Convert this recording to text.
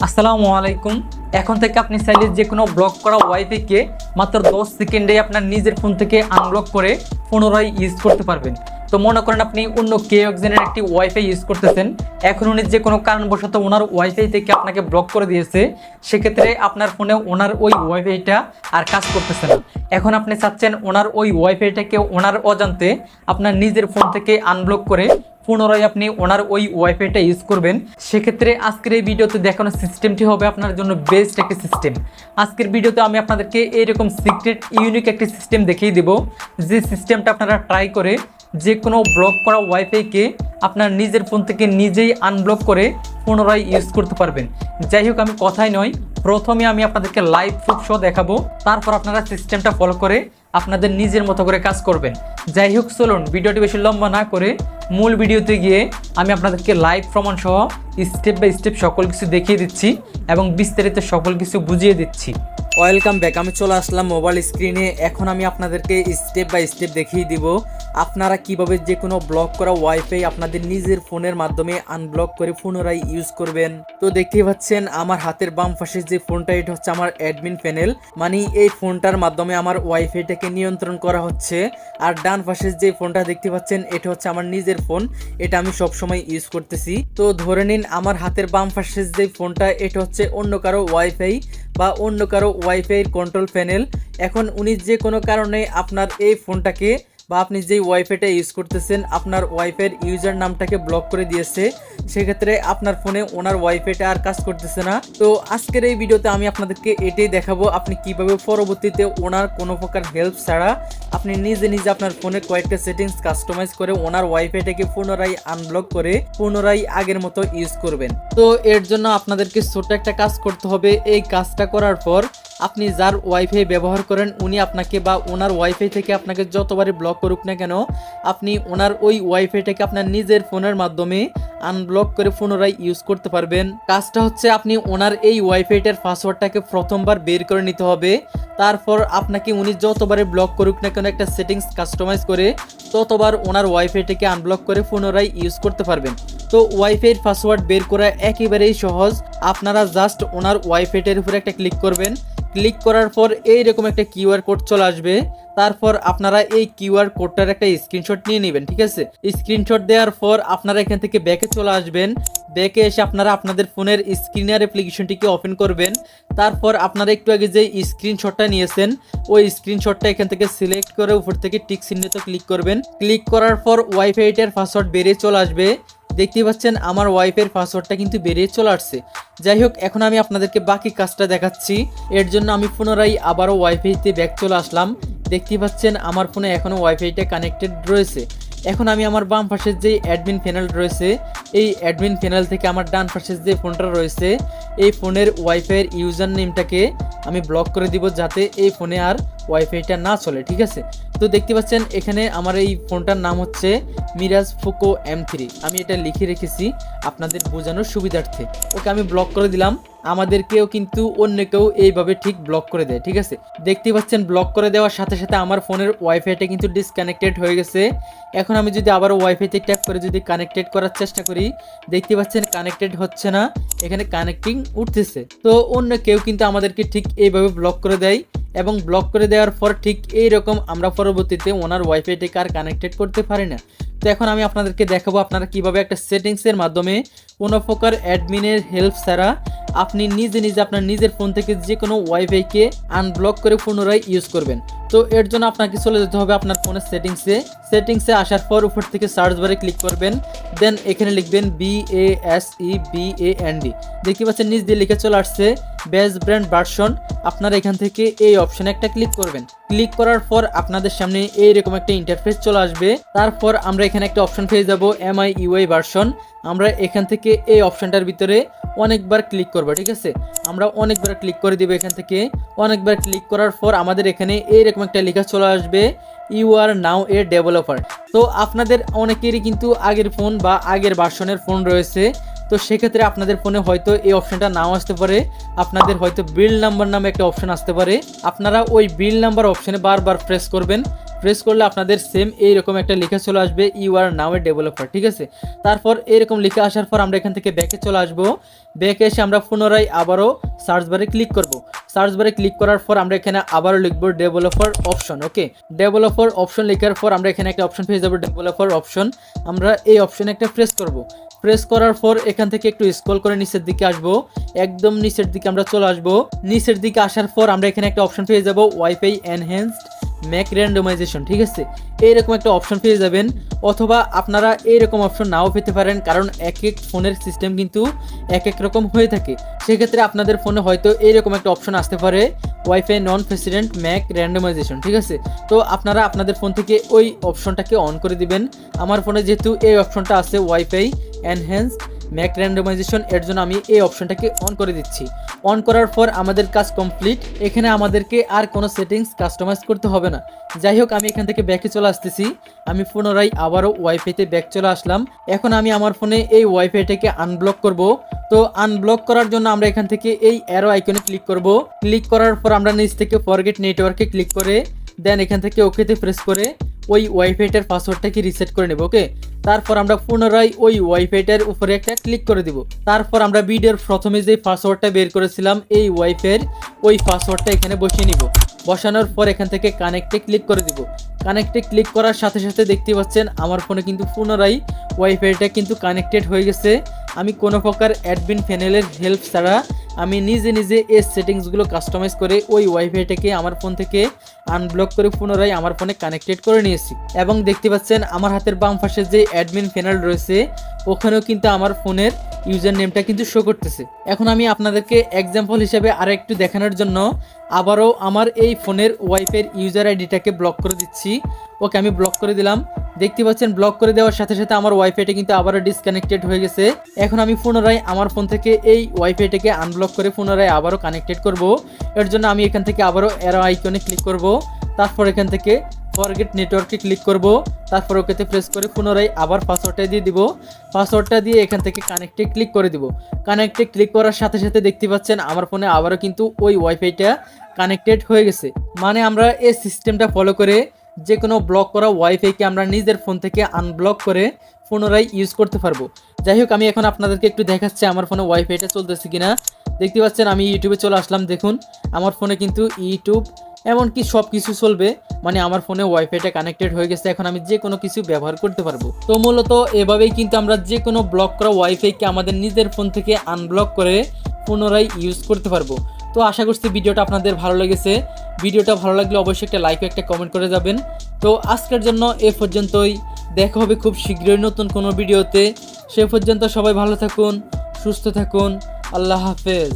আসসালামু আলাইকুম। এখন থেকে আপনি চাইলে যে কোনো ব্লক করা ওয়াইফাইকে মাত্র 10 সেকেন্ডে আপনার নিজের ফোন থেকে আনব্লক করে পুনরায় ইউজ করতে পারবেন। তো মনে করেন আপনি অন্য কেউ একজনের একটি ওয়াইফাই ইউজ করতেছেন, এখন উনি যে কোনো কারণবশত ওনার ওয়াইফাই থেকে আপনাকে ব্লক করে দিয়েছে, সেক্ষেত্রে আপনার ফোনে ওনার ওই ওয়াইফাইটা আর কাজ করতেছে না। এখন আপনি চাচ্ছেন ওনার ওই ওয়াইফাইটাকে ওনার অজান্তে আপনার নিজের ফোন থেকে আনব্লক করে পুনরায় আপনি ওনার ওই ওয়াইফাইটা ইউজ করবেন। সেক্ষেত্রে আজকের এই ভিডিওতে দেখানো সিস্টেমটি হবে আপনার জন্য বেস্ট একটি সিস্টেম। আজকের ভিডিওতে আমি আপনাদেরকে এইরকম সিক্রেট ইউনিক একটি সিস্টেম দেখিয়ে দেব, যে সিস্টেমটা আপনারা ট্রাই করে যে কোনো ব্লক করা ওয়াইফাইকে আপনার নিজের ফোন থেকে নিজেই আনব্লক করে পুনরায় ইউজ করতে পারবেন। যাই হোক, আমি কথাই নয়, প্রথমে আমি আপনাদেরকে লাইভ প্রুফ সহ দেখাবো, তারপর আপনারা সিস্টেমটা ফলো করে আপনাদের নিজের মতো করে কাজ করবেন। যাই হোক, চলুন ভিডিওটি বেশি লম্বা না করে মূল ভিডিওতে গিয়ে আমি আপনাদেরকে লাইভ প্রমাণ সহ স্টেপ বাই স্টেপ সকল কিছু দেখিয়ে দিচ্ছি এবং বিস্তারিত সকল কিছু বুঝিয়ে দিচ্ছি। Welcome back. আমি চলে আসলাম মোবাইল স্ক্রিনে। এখন আমি আপনাদেরকে স্টেপ বাই স্টেপ দেখিয়ে দিব আপনারা কিভাবে যে কোনো ব্লক করা ওয়াইফাই আপনাদের নিজের ফোনের মাধ্যমে আনব্লক করে পুনরায় ইউজ করবেন। তো দেখতেই পাচ্ছেন আমার হাতের বাম পাশে যে ফোনটা, এটা হচ্ছে আমার অ্যাডমিন প্যানেল, মানে এই ফোনটার মাধ্যমে আমার ওয়াইফাইটাকে নিয়ন্ত্রণ করা হচ্ছে। আর ডান পাশে যে ফোনটা দেখতে পাচ্ছেন, এটা হচ্ছে আমার নিজের ফোন, এটা আমি সবসময় ইউজ করতেছি। তো ধরে নিন আমার হাতের বাম পাশে যে ফোনটা, এটা হচ্ছে অন্য কারো ওয়াইফাই বা অন্য কারো ওয়াইফাইয়ের কন্ট্রোল প্যানেল। এখন উনি যে কোনো কারণে আপনার এই ফোনটাকে বা আপনি যেই ওয়াইফাইটা ইউজ করতেছেন আপনার ওয়াইফাইয়ের ইউজার নামটাকে ব্লক করে দিয়েছে, সেক্ষেত্রে আপনার ফোনে ওনার ওয়াইফাইটা আর কাজ করতেছে না। তো আজকের এই ভিডিওতে আমি আপনাদেরকে এটাই দেখাবো আপনি কিভাবে পরবর্তীতে ওনার কোনো প্রকার হেল্প ছাড়া আপনি নিজে নিজে আপনার ফোনে কয়েকটা সেটিংস কাস্টমাইজ করে ওনার ওয়াইফাইটাকে পুনরায় আনব্লক করে পুনরায় আগের মতো ইউজ করবেন। তো এর জন্য আপনাদেরকে ছোট্ট একটা কাজ করতে হবে। এই কাজটা করার পর আপনি যার ওয়াইফাই ব্যবহার করেন উনি আপনাকে বা ওনার ওয়াইফাই থেকে আপনাকে যতবারই ব্লক করুক না কেন, আপনি ওনার ওই ওয়াইফাইটাকে আপনার নিজের ফোনের মাধ্যমে আনব্লক করে পুনরায় ইউজ করতে পারবেন। কাজটা হচ্ছে আপনি ওনার এই ওয়াইফাইটার পাসওয়ার্ডটাকে প্রথমবার বের করে নিতে হবে। তারপর আপনাকে উনি যতবারে ব্লক করুক না কেন একটা সেটিংস কাস্টমাইজ করে ততবার ওনার ওয়াইফাইটাকে আনব্লক করে পুনরায় ইউজ করতে পারবেন। তো ওয়াইফাইয়ের পাসওয়ার্ড বের করা একেবারেই সহজ। আপনারা জাস্ট ওনার ওয়াইফাইটার উপরে একটা ক্লিক করবেন। ক্লিক করার পর এইরকম একটা কিউআর কোড চলে আসবে। তারপর আপনারা এই কিউআর কোডটার একটা স্ক্রিনশট নিয়ে নেবেন, ঠিক আছে? স্ক্রিনশট দেওয়ার পর আপনারা এখান থেকে ব্যাকে চলে আসবেন। ব্যাকে এসে আপনারা আপনাদের ফোনের স্ক্রিনার অ্যাপ্লিকেশনটিকে ওপেন করবেন। তারপর আপনারা একটু আগে যে স্ক্রিনশটটা নিয়েছেন ওই স্ক্রিনশটটা এখান থেকে সিলেক্ট করে উপর থেকে টিক চিহ্নিত ক্লিক করবেন। ক্লিক করার পর ওয়াইফাইটার পাসওয়ার্ড বেরিয়ে চলে আসবে। দেখতেই পাচ্ছেন আমার ওয়াইফাইয়ের পাসওয়ার্ডটা কিন্তু বেরিয়ে চলে আসছে। যাই হোক, এখন আমি আপনাদেরকে বাকি কাজটা দেখাচ্ছি। এর জন্য আমি পুনরায় আবারও ওয়াইফাইতে ব্যাক চলে আসলাম। দেখতেই পাচ্ছেন আমার ফোনে এখনও ওয়াইফাইটা কানেক্টেড রয়েছে। এখন আমি আমার বাম পাশের যে অ্যাডমিন প্যানেল রয়েছে, এই অ্যাডমিন প্যানেল থেকে আমার ডান পাশের যে ফোনটা রয়েছে এই ফোনের ওয়াইফাইয়ের ইউজার নেমটাকে আমি ব্লক করে দিব, যাতে এই ফোনে আর ওয়াইফাইটা না চলে, ঠিক আছে? তো দেখতে পাচ্ছেন এখানে আমার এই ফোনটার নাম হচ্ছে মিরাজ পোকো M3। আমি এটা লিখে রেখেছি আপনাদের বোঝানোর সুবিধার্থে। ওকে আমি ব্লক করে দিলাম। আমাদেরকেও কিন্তু অন্য কেউ এইভাবে ঠিক ব্লক করে দেয়, ঠিক আছে? দেখতে পাচ্ছেন ব্লক করে দেওয়ার সাথে সাথে আমার ফোনের ওয়াইফাইটা কিন্তু ডিসকানেক্টেড হয়ে গেছে। এখন আমি যদি আবার ওয়াইফাইতে ট্যাপ করে যদি কানেক্টেড করার চেষ্টা করি, দেখতে পাচ্ছেন কানেক্টেড হচ্ছে না, এখানে কানেক্টিং উঠতেছে। তো অন্য কেউ কিন্তু আমাদেরকে ঠিক এইভাবে ব্লক করে দেয় এবং ব্লক করে দেওয়ার পর ঠিক এইরকম আমরা পরবর্তীতে ওনার ওয়াইফাইটাকে আর কানেক্টেড করতে পারি না। তো এখন আমি আপনাদেরকে দেখাবো আপনারা কিভাবে একটা সেটিংসের মাধ্যমে কোনো প্রকার অ্যাডমিনের হেল্প ছাড়া আপনি নিজে নিজে আপনার নিজের ফোন থেকে যে কোনো ওয়াইফাইকে আনব্লক করে পুনরায় ইউজ করবেন। তো এর জন্য আপনাকে চলে যেতে হবে আপনার ফোনের সেটিংসে আসার পর উপর থেকে সার্চ বারে ক্লিক করবেন। দেন এখানে লিখবেন BASEBAND। দেখতে পাচ্ছেন নিচ দিয়ে লিখে চলে আসছে বেস্ট ব্র্যান্ড ভার্সন। আপনারা এখান থেকে এই অপশনে একটা ক্লিক করবেন। ক্লিক করার পর আপনাদের সামনে এইরকম একটা ইন্টারফেস চলে আসবে। তারপর আমরা এখানে একটা অপশন পেয়ে যাব MIUI ভার্সন। আমরা এখান থেকে এই অপশনটার ভিতরে অনেকবার ক্লিক করব, ঠিক আছে? আমরা অনেকবার ক্লিক করে দিব। এখান থেকে অনেকবার ক্লিক করার পর আমাদের এখানে এইরকম একটা লেখা চলে আসবে you R now A developer. তো আপনাদের অনেকেরই কিন্তু আগের ফোন বা আগের ভার্সনের ফোন রয়েছে। তো সেক্ষেত্রে আপনাদের ফোনে হয়তো এই অপশনটা নাও আসতে পারে, আপনাদের হয়তো বিল্ড নাম্বার নামে একটা অপশন আসতে পারে। আপনারা ওই বিল্ড নাম্বার অপশনে বারবার প্রেস করবেন। প্রেস করলে আপনাদের সেম এইরকম একটা লেখা চলে আসবে you R now A developer, ঠিক আছে। তারপর এইরকম লেখা আসার পর আমরা এখান থেকে ব্যাকে চলে আসবো। ব্যাকে এসে আমরা পুনরায় আবারও সার্চ বারে ক্লিক করব। সার্চ বারে ক্লিক করার পর আমরা এখানে আবারও লিখবো ডেভেলপার অপশন। ওকে, ডেভেলপার অপশন লেখার পর আমরা এখানে একটা অপশন পেয়ে যাবো ডেভেলপার অপশন। আমরা এই অপশনে একটা প্রেস করব। প্রেস করার পর এখান থেকে একটু স্ক্রল করে নিচের দিকে আসবো, একদম নিচের দিকে আমরা চলে আসবো। নিচের দিকে আসার পর আমরা এখানে একটা অপশন পেয়ে যাব ওয়াইফাই এনহ্যান্সড ম্যাক র্যান্ডমাইজেশন, ঠিক আছে। এইরকম একটা অপশন পেয়ে যাবেন, অথবা আপনারা এইরকম অপশন নাও পেতে পারেন, কারণ এক এক ফোনের সিস্টেম কিন্তু এক এক রকম হয়ে থাকে। সেক্ষেত্রে আপনাদের ফোনে হয়তো এইরকম একটা অপশন আসতে পারে ওয়াইফাই নন প্রেসিডেন্ট ম্যাক র্যান্ডমাইজেশন, ঠিক আছে। তো আপনারা আপনাদের ফোন থেকে ওই অপশনটাকে অন করে দিবেন। আমার ফোনে যেহেতু এই অপশনটা আছে ওয়াইফাই এনহ্যান্সড ম্যাক র্যান্ডমাইজেশন, এর জন্য আমি এই অপশনটাকে অন করে দিচ্ছি। অন করার পর আমাদের কাজ কমপ্লিট। এখানে আমাদেরকে আর কোনো সেটিংস কাস্টমাইজ করতে হবে না। যাই হোক, আমি এখান থেকে ব্যাকে চলে আসতেছি। আমি পুনরায় আবারও ওয়াইফাইতে ব্যাক চলে আসলাম। এখন আমি আমার ফোনে এই ওয়াইফাইটাকে আনব্লক করব। তো আনব্লক করার জন্য আমরা এখান থেকে এই অ্যারো আইকনে ক্লিক করব। ক্লিক করার পর আমরা নিচ থেকে ফরগেট নেটওয়ার্কে ক্লিক করে দেন এখান থেকে ওকেতে প্রেস করে ওই ওয়াইফাইটার পাসওয়ার্ডটাকে রিসেট করে নেব। ওকে, তারপর আমরা পুনরায় ওই ওয়াইফাইটার উপরে একটা ক্লিক করে দিব। তারপর আমরা ভিডিওর প্রথমে যে পাসওয়ার্ডটা বের করেছিলাম এই ওয়াইফাইয়ের ওই পাসওয়ার্ডটা এখানে বসিয়ে নিব। বসানোর পর এখান থেকে কানেক্টে ক্লিক করে দিব। কানেক্টে ক্লিক করার সাথে সাথে দেখতে পাচ্ছেন আমার ফোনে কিন্তু পুনরায় ওয়াইফাইটা কিন্তু কানেক্টেড হয়ে গেছে। আমি কোনো প্রকার অ্যাডমিন প্যানেলের হেল্প ছাড়া আমি নিজে নিজে এই সেটিংসগুলো কাস্টমাইজ করে ওই ওয়াইফাইটাকে আমার ফোন থেকে আনব্লক করে পুনরায় আমার ফোনে কানেক্টেড করে নিয়েছি। এবং দেখতে পাচ্ছেন আমার হাতের বাম পাশে যে অ্যাডমিন প্যানেল রয়েছে ওখানেও কিন্তু আমার ফোনের ইউজার নেমটা কিন্তু শো করতেছে। এখন আমি আপনাদেরকে এক্সাম্পল হিসেবে আর একটু দেখানোর জন্য আবারও আমার এই ফোনের ওয়াইফাইয়ের ইউজার আইডিটাকে ব্লক করে দিচ্ছি। ওকে, আমি ব্লক করে দিলাম। দেখতে পাচ্ছেন ব্লক করে দেওয়ার সাথে সাথে আমার ওয়াইফাইটা কিন্তু আবারও ডিসকানেক্টেড হয়ে গেছে। এখন আমি পুনরায় আমার ফোন থেকে এই ওয়াইফাইটাকে আনব্লক করে পুনরায় আবারও কানেক্টেড করব। এর জন্য আমি এখান থেকে আবারও অ্যারো আইকনে ক্লিক করব। তারপর এখান থেকে ফরগেট নেটওয়ার্কে ক্লিক করব। তারপর ওকেতে প্রেস করে পুনরায় আবার পাসওয়ার্ডটা দিয়ে দিব। পাসওয়ার্ডটা দিয়ে এখান থেকে কানেক্টে ক্লিক করে দিব। কানেক্টে ক্লিক করার সাথে সাথে দেখতে পাচ্ছেন আমার ফোনে আবারও কিন্তু ওই ওয়াইফাইটা কানেক্টেড হয়ে গেছে। মানে আমরা এই সিস্টেমটা ফলো করে যে কোনো ব্লক করা ওয়াইফাইকে আমরা নিজের ফোন থেকে আনব্লক করে পুনরায় ইউজ করতে পারবো। যাই হোক, আমি এখন আপনাদেরকে একটু দেখাচ্ছি আমার ফোনে ওয়াইফাইটা চলতেছে কিনা। দেখতে পাচ্ছেন আমি ইউটিউবে চলে আসলাম। দেখুন আমার ফোনে কিন্তু ইউটিউব এমনকি সব কিছু চলবে, মানে আমার ফোনে ওয়াইফাইটা কানেক্টেড হয়ে গেছে। এখন আমি যে কোনো কিছু ব্যবহার করতে পারবো। তো মূলত এভাবেই কিন্তু আমরা যে কোনো ব্লক করা ওয়াইফাইকে আমাদের নিজের ফোন থেকে আনব্লক করে পুনরায় ইউজ করতে পারবো। তো আশা করছি ভিডিওটা আপনাদের ভালো লেগেছে। ভিডিওটা ভালো লাগলে অবশ্যই একটা লাইক একটা কমেন্ট করে যাবেন। তো আজকের জন্য এ পর্যন্তই, দেখা হবে খুব শীঘ্রই নতুন কোনো ভিডিওতে। সে পর্যন্ত সবাই ভালো থাকুন, সুস্থ থাকুন, আল্লাহ হাফেজ।